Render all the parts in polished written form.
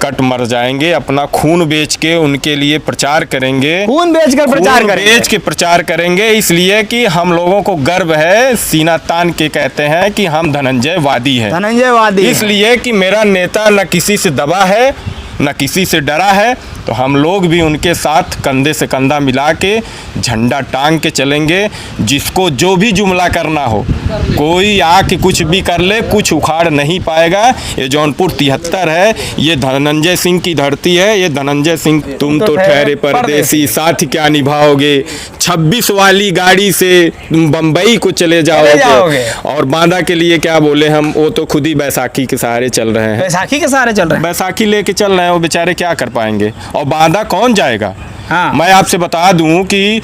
Cut मर जाएंगे, अपना खून बेच के उनके लिए प्रचार करेंगे, खून बेचकर प्रचार करेंगे, बेच के प्रचार करेंगे। इसलिए कि हम लोगों को गर्व है, सीना तान के कहते हैं कि हम धनंजयवादी हैं। धनंजयवादी इसलिए कि मेरा नेता न किसी से दबा है, न किसी से डरा है, तो हम लोग भी उनके साथ कंधे से कंधा मिला के झंडा टांग के चलेंगे। जिसको जो भी जुमला करना हो, कोई आके कुछ भी कर ले, कुछ उखाड़ नहीं पाएगा। ये जौनपुर 73 है, ये धनंजय सिंह की धरती है। ये धनंजय सिंह, तुम तो ठहरे परदेसी, साथ क्या निभाओगे, 26 वाली गाड़ी से तुम बम्बई को चले जाओगे। और बांदा के लिए क्या बोले हम, वो तो खुद ही बैसाखी के सहारे चल रहे हैं। बैसाखी के सहारे चल रहे हैं, बैसाखी लेके चल रहे हैं, वो बेचारे क्या कर पाएंगे। और बांदा कौन जाएगा? हाँ। मैं आपसे बता दूं कि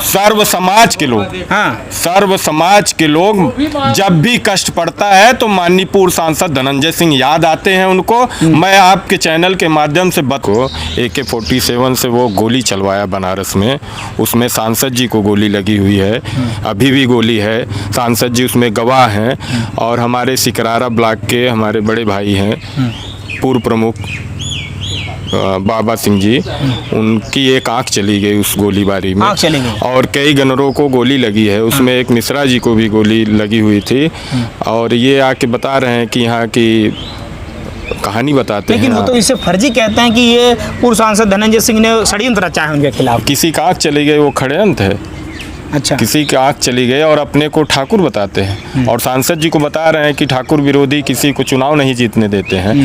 सर्व समाज के लोग, हाँ, सर्व समाज के लोग जब भी कष्ट पड़ता है तो माननीय पूर्व सांसद धनंजय सिंह याद आते हैं उनको। मैं आपके चैनल के माध्यम से को AK-47 से वो गोली चलवाया बनारस में, उसमें सांसद जी को गोली लगी हुई है, अभी भी गोली है, सांसद जी उसमें गवाह हैं। और हमारे सिकरारा ब्लॉक के हमारे बड़े भाई हैं, पूर्व प्रमुख बाबा सिंह जी, उनकी एक आंख चली गई उस गोलीबारी में, और कई गनरों को गोली लगी है। उसमें एक मिश्रा जी को भी गोली लगी हुई थी। और ये आके बता रहे हैं कि यहाँ की कहानी बताते हैं। लेकिन वो तो इसे फर्जी कहते हैं कि ये पूर्व सांसद धनंजय सिंह ने षड्यंत्र रचा है उनके खिलाफ। किसी का आंख चली गई, वो षड्यंत्र है। अच्छा, किसी की आंख चली गई और अपने को ठाकुर बताते हैं, और सांसद जी को बता रहे हैं कि ठाकुर विरोधी किसी को चुनाव नहीं जीतने देते हैं।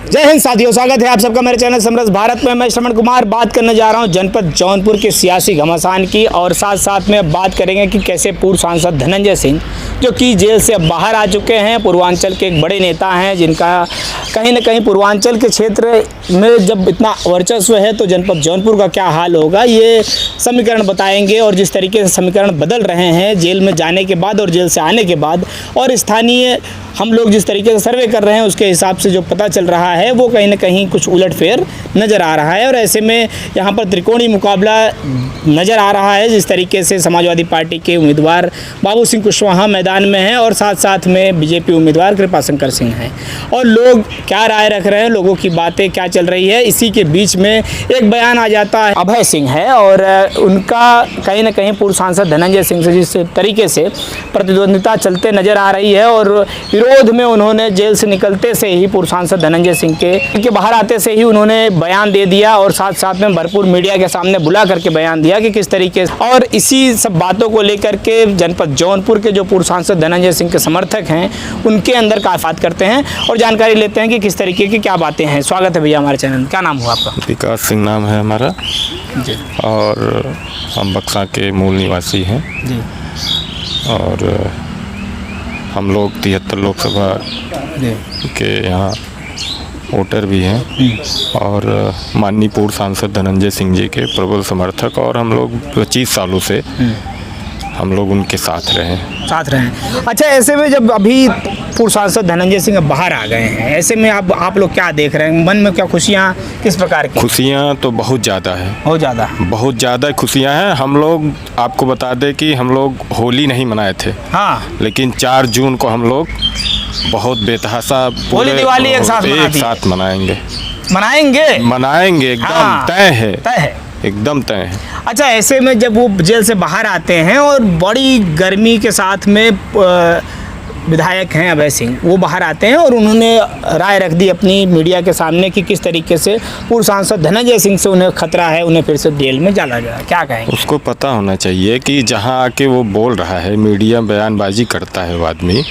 जय हिंद साथियों, स्वागत है आप सबका मेरे चैनल समरस भारत में। मैं श्रवण कुमार बात करने जा रहा हूं जनपद जौनपुर के सियासी घमासान की, और साथ साथ में बात करेंगे कि कैसे पूर्व सांसद धनंजय सिंह, जो कि जेल से बाहर आ चुके हैं, पूर्वांचल के एक बड़े नेता हैं, जिनका कहीं ना कहीं पूर्वांचल के क्षेत्र में जब इतना वर्चस्व है तो जनपद जौनपुर का क्या हाल होगा, ये समीकरण बताएंगे। और जिस तरीके से समीकरण बदल रहे हैं जेल में जाने के बाद और जेल से आने के बाद, और स्थानीय हम लोग जिस तरीके से सर्वे कर रहे हैं उसके हिसाब से जो पता चल रहा है वो कहीं ना कहीं कुछ उलटफेर नज़र आ रहा है। और ऐसे में यहाँ पर त्रिकोणीय मुकाबला नज़र आ रहा है। जिस तरीके से समाजवादी पार्टी के उम्मीदवार बाबू सिंह कुशवाहा मैदान में हैं, और साथ साथ में बीजेपी उम्मीदवार कृपाशंकर सिंह हैं, और लोग क्या राय रख रहे हैं, लोगों की बातें क्या चल रही है, इसी के बीच में एक बयान आ जाता है। अभय सिंह है, और उनका कहीं ना कहीं पूर्व सांसद धनंजय सिंह से जिस तरीके से प्रतिद्वंदिता चलते नज़र आ रही है, और विरोध में उन्होंने जेल से निकलते से ही पूर्व सांसद धनंजय सिंह के बाहर आते से ही उन्होंने बयान दे दिया, और साथ साथ में भरपूर मीडिया के सामने बुला करके बयान दिया कि किस तरीके से। और इसी सब बातों को लेकर के जनपद जौनपुर के जो पूर्व सांसद धनंजय सिंह के समर्थक हैं उनके अंदर का बात करते हैं और जानकारी लेते हैं कि किस तरीके की क्या बातें हैं। स्वागत है भैया हमारे चैनल। क्या नाम हुआ आपका? विकास सिंह नाम है हमारा जी। और हम बक्सा के मूल निवासी हैं जी। और हम लोग 73 लोकसभा के यहाँ वोटर भी हैं, और माननीय पूर्व सांसद धनंजय सिंह जी के प्रबल समर्थक, और हम लोग 25 सालों से हम लोग उनके साथ रहे। अच्छा, ऐसे में जब अभी पूर्व सांसद धनंजय सिंह बाहर आ गए हैं, ऐसे में आप लोग क्या देख रहे हैं? मन में क्या खुशियाँ, किस प्रकार की? खुशियाँ तो बहुत ज़्यादा है, बहुत ज़्यादा खुशियाँ हैं। हम लोग आपको बता दें कि हम लोग होली नहीं मनाए थे, हाँ, लेकिन 4 जून को हम लोग बहुत बेतहासा होली दिवाली एक साथ मनाएंगे। एकदम हाँ, तय है, एकदम तय है। अच्छा, ऐसे में जब वो जेल से बाहर आते हैं और बड़ी गर्मी के साथ में विधायक हैं अभय सिंह, वो बाहर आते हैं और उन्होंने राय रख दी अपनी मीडिया के सामने कि किस तरीके से पूर्व सांसद धनंजय सिंह से उन्हें खतरा है, उन्हें फिर से जेल में डाला जाए। क्या कहेंगे? उसको पता होना चाहिए कि जहां आके वो बोल रहा है, मीडिया बयानबाजी करता है वो आदमी,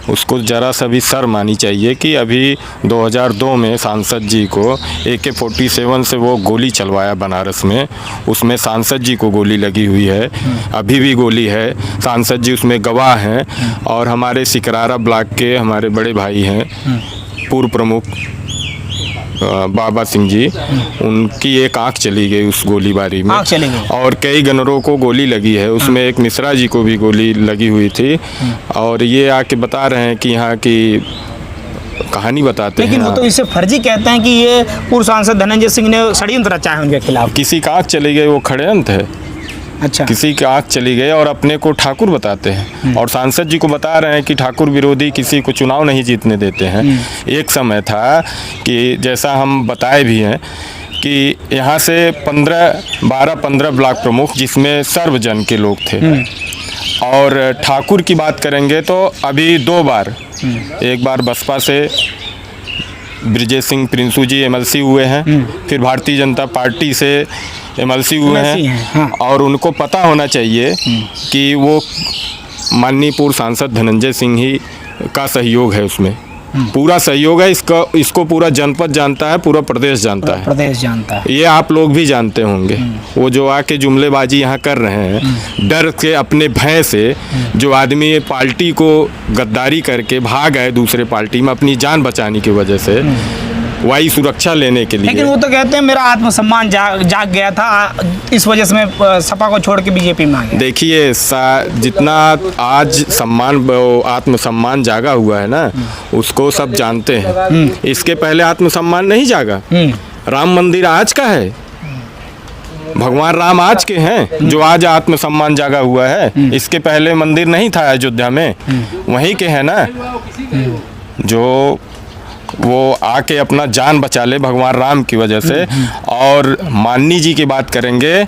उसको ज़रा सा भी शर्म आनी चाहिए कि अभी 2002 में सांसद जी को AK-47 से वो गोली चलवाया बनारस में, उसमें सांसद जी को गोली लगी हुई है, अभी भी गोली है, सांसद जी उसमें गवाह हैं। और हमारे सिकरारा ब्लॉक के हमारे बड़े भाई हैं, पूर्व प्रमुख बाबा सिंह जी, उनकी एक आंख चली गई उस गोलीबारी में, और कई गनरों को गोली लगी है। उसमें एक मिश्रा जी को भी गोली लगी हुई थी। और ये आके बता रहे हैं कि यहाँ की कहानी बताते हैं। लेकिन वो तो इसे फर्जी कहते हैं कि ये पूर्व सांसद धनंजय सिंह ने षड्यंत्र रचा है उनके खिलाफ। किसी का आंख चली गई, वो षड्यंत्र है। अच्छा। किसी की आंख चली गई और अपने को ठाकुर बताते हैं और सांसद जी को बता रहे हैं कि ठाकुर विरोधी किसी को चुनाव नहीं जीतने देते हैं। एक समय था कि जैसा हम बताए भी हैं कि यहाँ से 12-15 ब्लॉक प्रमुख जिसमें सर्वजन के लोग थे और ठाकुर की बात करेंगे तो अभी 2 बार, एक बार बसपा से ब्रिजेश सिंह प्रिंसू जी एमएलसी हुए हैं, फिर भारतीय जनता पार्टी से एमएलसी हुए हैं। हाँ। और उनको पता होना चाहिए कि वो माननीय पूर्व सांसद धनंजय सिंह ही का सहयोग है, उसमें पूरा सहयोग है। इसको पूरा जनपद जानता है, पूरा प्रदेश जानता है। प्रदेश जानता है। ये आप लोग भी जानते होंगे। वो जो आके जुमलेबाजी यहाँ कर रहे हैं, डर के अपने भय से, जो आदमी पार्टी को गद्दारी करके भाग आए दूसरे पार्टी में अपनी जान बचाने की वजह से, वायु सुरक्षा लेने के लिए। लेकिन वो तो कहते हैं मेरा आत्मसम्मान जाग गया था, इस वजह से मैं सपा को छोड़ के बीजेपी में आ गया। देखिए, जितना आज आत्मसम्मान जागा हुआ है ना, उसको सब जानते हैं। इसके पहले आत्मसम्मान नहीं जागा। राम मंदिर आज का है, भगवान राम आज के हैं, जो आज आत्मसम्मान जागा हुआ है। इसके पहले मंदिर नहीं था अयोध्या में, वहीं के हैं ना, जो वो आके अपना जान बचा ले भगवान राम की वजह से। और माननी जी की बात करेंगे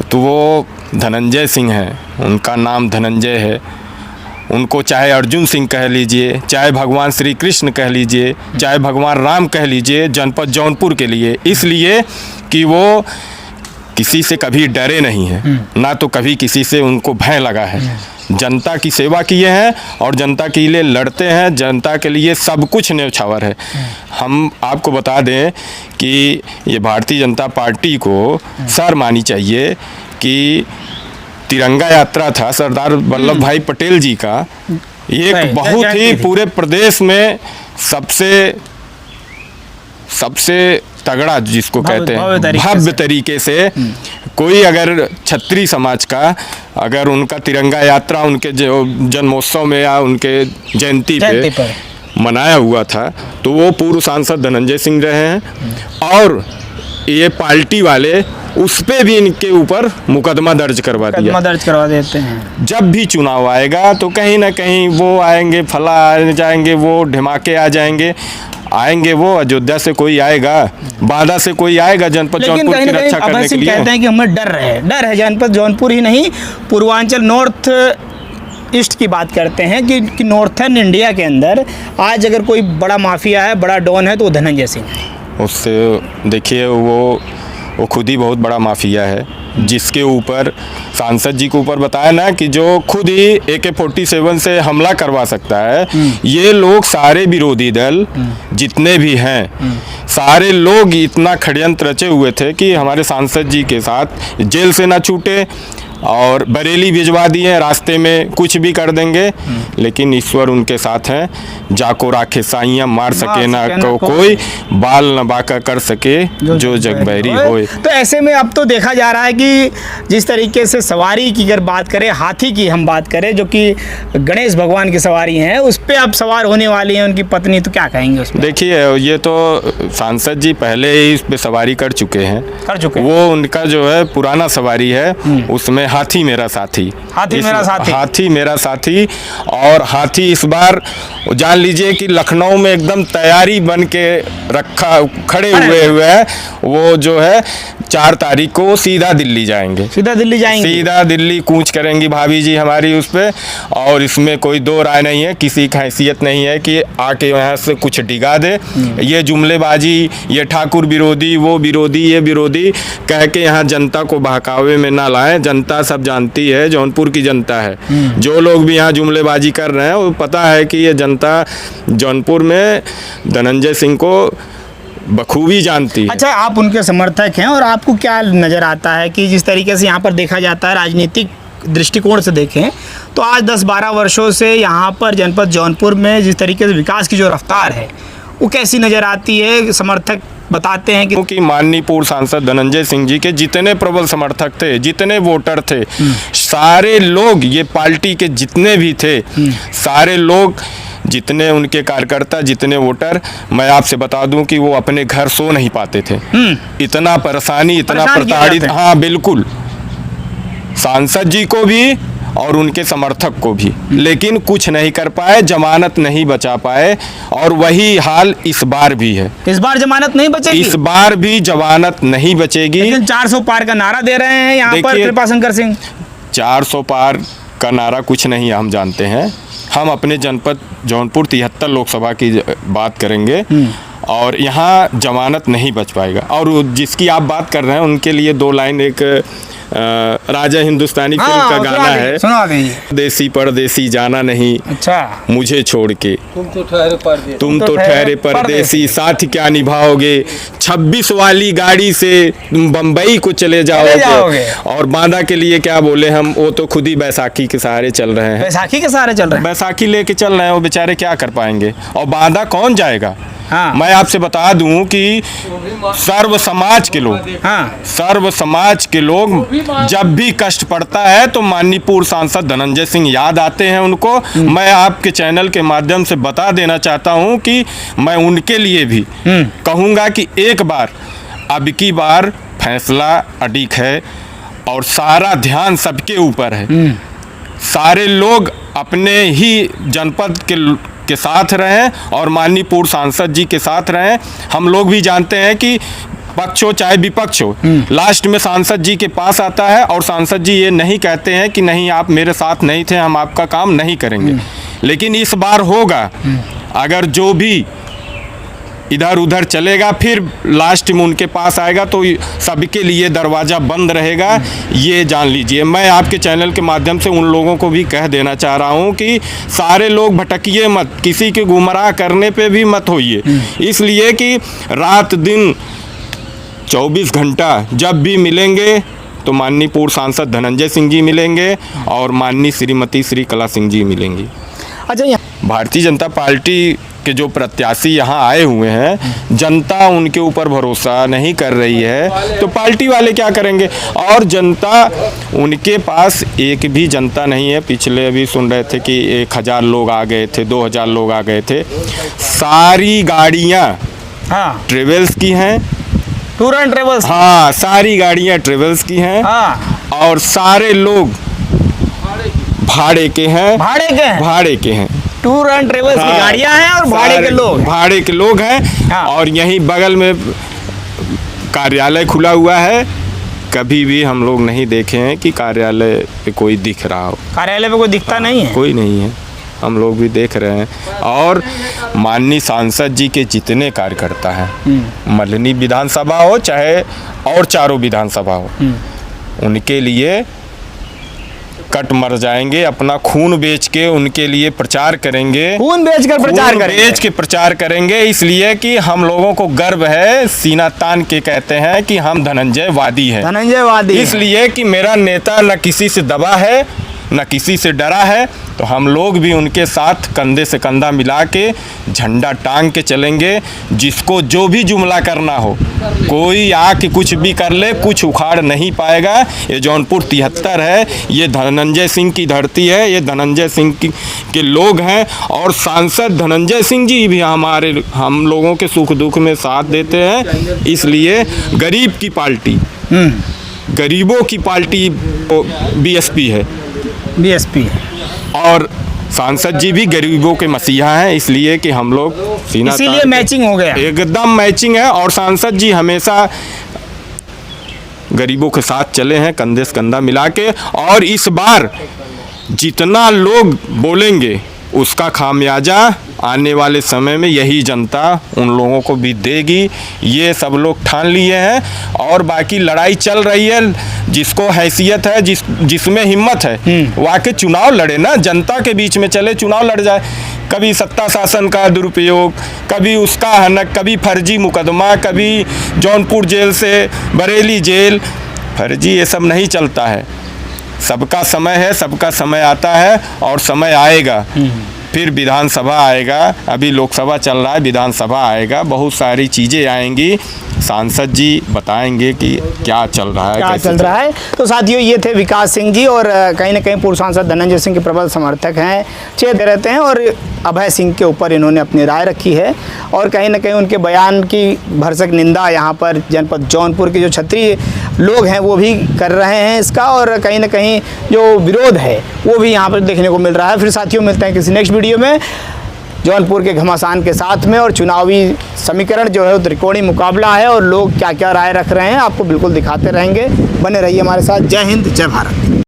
तो वो धनंजय सिंह हैं, उनका नाम धनंजय है। उनको चाहे अर्जुन सिंह कह लीजिए, चाहे भगवान श्री कृष्ण कह लीजिए, चाहे भगवान राम कह लीजिए, जनपद जौनपुर के लिए, इसलिए कि वो किसी से कभी डरे नहीं हैं, ना तो कभी किसी से उनको भय लगा है। जनता की सेवा किए हैं और जनता के लिए लड़ते हैं, जनता के लिए सब कुछ न्यौछावर है। हम आपको बता दें कि ये भारतीय जनता पार्टी को सर मानी चाहिए कि तिरंगा यात्रा था सरदार वल्लभ भाई पटेल जी का, एक बहुत ही पूरे प्रदेश में सबसे तगड़ा, जिसको कहते हैं भव्य तरीके से, कोई अगर क्षत्रिय समाज का अगर उनका तिरंगा यात्रा उनके जन्मोत्सव में या उनके जयंती पे मनाया हुआ था, तो वो पूर्व सांसद धनंजय सिंह रहे हैं। और ये पार्टी वाले उस पे भी इनके ऊपर मुकदमा दर्ज करवा देते हैं। जब भी चुनाव आएगा तो कहीं ना कहीं वो आएंगे, फला आ जाएंगे, वो ढिमाके आ जाएंगे, वो अयोध्या से कोई आएगा, बाधा से कोई आएगा जनपद जौनपुर की रक्षा करने के लिए। कहते हैं कि हमें डर है जनपद जौनपुर ही नहीं, पूर्वांचल नॉर्थ ईस्ट की बात करते हैं कि नॉर्थर्न इंडिया के अंदर आज अगर कोई बड़ा माफिया है, बड़ा डॉन है, तो वो धनंजय सिंह है। उससे देखिए, वो खुद ही बहुत बड़ा माफिया है, जिसके ऊपर सांसद जी के ऊपर बताया ना कि जो खुद ही AK-47 से हमला करवा सकता है। ये लोग सारे विरोधी दल जितने भी हैं, सारे लोग इतना षड्यंत्र रचे हुए थे कि हमारे सांसद जी के साथ जेल से ना छूटे और बरेली भिजवा दिए, रास्ते में कुछ भी कर देंगे, लेकिन ईश्वर उनके साथ हैं। जाको राखे साइयाँ, मार सके ना कोई, बाल न बाका कर सके जो जग बैरी होए। तो ऐसे में अब तो देखा जा रहा है कि जिस तरीके से सवारी की अगर बात करें, हाथी की हम बात करें, जो कि गणेश भगवान की सवारी हैं, उस पर अब सवार होने वाली हैं उनकी पत्नी, तो क्या कहेंगे उसमें? देखिए, ये तो सांसद जी पहले ही इस पे सवारी कर चुके हैं। वो उनका जो है पुराना सवारी है, उसमें हाथी मेरा साथी, हाथी मेरा साथी। और हाथी इस बार जान लीजिए कि लखनऊ में एकदम तैयारी बन के खड़े हुए हैं। वो जो है 4 तारीख को सीधा दिल्ली जाएंगे, सीधा दिल्ली कूच करेंगी भाभी जी हमारी उस पे। और इसमें कोई दो राय नहीं है, किसी की हैसियत नहीं है कि आके यहाँ से कुछ डिगा दे। ये जुमलेबाजी, ये ठाकुर विरोधी, वो विरोधी, ये विरोधी कह के यहाँ जनता को बहकावे में ना लाएं। जनता सब जानती है, जौनपुर की जनता है। जो लोग भी यहाँ जुमलेबाजी कर रहे हैं, वो पता है कि ये जनता जौनपुर में धनंजय सिंह को बखूबी जानती है। अच्छा, आप उनके समर्थक हैं और आपको क्या नज़र आता है कि जिस तरीके से यहाँ पर देखा जाता है, राजनीतिक दृष्टिकोण से देखें तो आज 10-12 वर्षों से यहाँ पर जनपद जौनपुर में जिस तरीके से विकास की जो रफ्तार है, वो कैसी नज़र आती है? समर्थक बताते हैं कि माननीय पूर्व सांसद धनंजय सिंह जी के जितने प्रबल समर्थक थे, जितने वोटर थे, सारे लोग, ये पार्टी के जितने भी थे, सारे लोग, जितने उनके कार्यकर्ता, जितने वोटर, मैं आपसे बता दूं कि वो अपने घर सो नहीं पाते थे। इतना परेशानी, इतना प्रताड़ित, हाँ बिल्कुल, सांसद जी को भी और उनके समर्थक को भी, लेकिन कुछ नहीं कर पाए, जमानत नहीं बचा पाए। और वही हाल इस बार भी है। इस बार जमानत नहीं बचेगी? इस बार भी जमानत नहीं बचेगी। लेकिन 400 पार का नारा दे रहे हैं यहाँ पर कृपाशंकर सिंह। 400 पार का नारा कुछ नहीं, हम जानते हैं। हम अपने जनपद जौनपुर 73 लोकसभा की बात करेंगे और यहाँ जमानत नहीं बच पाएगा। और जिसकी आप बात कर रहे हैं उनके लिए 2 लाइन एक राजा हिंदुस्तानी फिल्म का गाना है, सुना दीजिए। देसी परदेसी जाना नहीं, अच्छा, मुझे छोड़ के तुम तो ठहरे परदेसी, साथ क्या निभाओगे, 26 वाली गाड़ी से तुम बम्बई को चले जाओगे। और बांदा के लिए क्या बोले हम, वो तो खुद ही बैसाखी के सहारे चल रहे हैं। बैसाखी के सहारे चल रहे हैं? बैसाखी लेके चल रहे हैं, वो बेचारे क्या कर पाएंगे। और बांदा कौन जाएगा? हाँ। मैं आपसे बता दूं कि सर्व समाज के लोग, हाँ, सर्व समाज के लोग जब भी कष्ट पड़ता है तो माननीय पूर्व सांसद धनंजय सिंह याद आते हैं उनको। मैं आपके चैनल के माध्यम से बता देना चाहता हूं कि मैं उनके लिए भी कहूंगा कि एक बार, अब की बार फैसला अड़िक है और सारा ध्यान सबके ऊपर है। सारे लोग अपने ही जनपद के साथ रहें और माननीय पूर्व सांसद जी के साथ रहें। हम लोग भी जानते हैं कि पक्ष हो चाहे विपक्ष हो, लास्ट में सांसद जी के पास आता है और सांसद जी ये नहीं कहते हैं कि नहीं आप मेरे साथ नहीं थे, हम आपका काम नहीं करेंगे। लेकिन इस बार होगा, अगर जो भी इधर उधर चलेगा फिर लास्ट में उनके पास आएगा तो सबके लिए दरवाज़ा बंद रहेगा, ये जान लीजिए। मैं आपके चैनल के माध्यम से उन लोगों को भी कह देना चाह रहा हूँ कि सारे लोग भटकिए मत, किसी के गुमराह करने पे भी मत होइए। इसलिए कि रात दिन 24 घंटा जब भी मिलेंगे तो माननीय पूर्व सांसद धनंजय सिंह जी मिलेंगे और माननीय श्रीमती श्री कला सिंह जी मिलेंगी। अच्छा, भारतीय जनता पार्टी के जो प्रत्याशी यहाँ आए हुए हैं, जनता उनके ऊपर भरोसा नहीं कर रही है तो पार्टी वाले क्या करेंगे। और जनता, उनके पास एक भी जनता नहीं है। पिछले अभी सुन रहे थे कि 1000 लोग आ गए थे, 2000 लोग आ गए थे। सारी गाड़ियाँ हाँ, ट्रेवल्स की हैं, टूर एंड ट्रेवल्स। हाँ, सारी गाड़ियाँ ट्रेवल्स की हैं। हाँ, और सारे लोग भाड़े के हैं। भाड़े के हैं। टूर एंड ट्रेवल्स की गाड़ियां हैं और भाड़े के लोग हैं। हाँ। और यहीं बगल में कार्यालय खुला हुआ है। कभी भी हम लोग नहीं देखे हैं कि कार्यालय पे कोई दिख रहा हो। कार्यालय पे कोई दिखता नहीं है? कोई नहीं है, हम लोग भी देख रहे हैं। और माननीय सांसद जी के जितने कार्यकर्ता हैं, मल्हनी विधानसभा हो चाहे और चारों विधानसभा हो, उनके लिए कट मर जाएंगे, अपना खून बेच के उनके लिए प्रचार करेंगे। खून बेचकर प्रचार करेंगे? बेच के प्रचार करेंगे, इसलिए कि हम लोगों को गर्व है, सीना तान के कहते हैं कि हम धनंजयवादी हैं। धनंजयवादी इसलिए कि मेरा नेता न किसी से दबा है न किसी से डरा है, तो हम लोग भी उनके साथ कंधे से कंधा मिला के झंडा टांग के चलेंगे। जिसको जो भी जुमला करना हो, कोई आके कुछ भी कर ले, कुछ उखाड़ नहीं पाएगा। ये जौनपुर 73 है, ये धनंजय सिंह की धरती है, ये धनंजय सिंह के लोग हैं। और सांसद धनंजय सिंह जी भी हम लोगों के सुख दुख में साथ देते हैं। इसलिए गरीब की पार्टी, गरीबों की पार्टी बीएसपी है। बीएसपी और सांसद जी भी गरीबों के मसीहा हैं, इसलिए कि हम लोग सीना, इसीलिए मैचिंग हो गया, एकदम मैचिंग है। और सांसद जी हमेशा गरीबों के साथ चले हैं, कंधे से कंधा मिला के। और इस बार जितना लोग बोलेंगे उसका खामियाजा आने वाले समय में यही जनता उन लोगों को भी देगी, ये सब लोग ठान लिए हैं। और बाकी लड़ाई चल रही है, जिसको हैसियत है, जिसमें हिम्मत है, वो आके चुनाव लड़े ना, जनता के बीच में चले, चुनाव लड़ जाए। कभी सत्ता शासन का दुरुपयोग, कभी उसका हनक, कभी फर्जी मुकदमा, कभी जौनपुर जेल से बरेली जेल, फर्जी, ये सब नहीं चलता है। सबका समय है, सबका समय आता है और समय आएगा। फिर विधानसभा आएगा, अभी लोकसभा चल रहा है, विधानसभा आएगा, बहुत सारी चीज़ें आएंगी। सांसद जी बताएंगे कि क्या चल रहा है, क्या चल रहा है। तो साथियों, ये थे विकास सिंह जी और कहीं ना कहीं पूर्व सांसद धनंजय सिंह के प्रबल समर्थक हैं, चेते रहते हैं। और अभय सिंह के ऊपर इन्होंने अपनी राय रखी है और कहीं ना कहीं उनके बयान की भरसक निंदा यहाँ पर जनपद जौनपुर के जो क्षत्रिय लोग हैं वो भी कर रहे हैं इसका, और कहीं ना कहीं जो विरोध है वो भी यहाँ पर देखने को मिल रहा है। फिर साथियों मिलते हैं किसी नेक्स्ट वीडियो में जौनपुर के घमासान के साथ में, और चुनावी समीकरण जो है वो त्रिकोणीय मुकाबला है और लोग क्या क्या राय रख रहे हैं आपको बिल्कुल दिखाते रहेंगे। बने रहिए हमारे साथ। जय हिंद, जय भारत।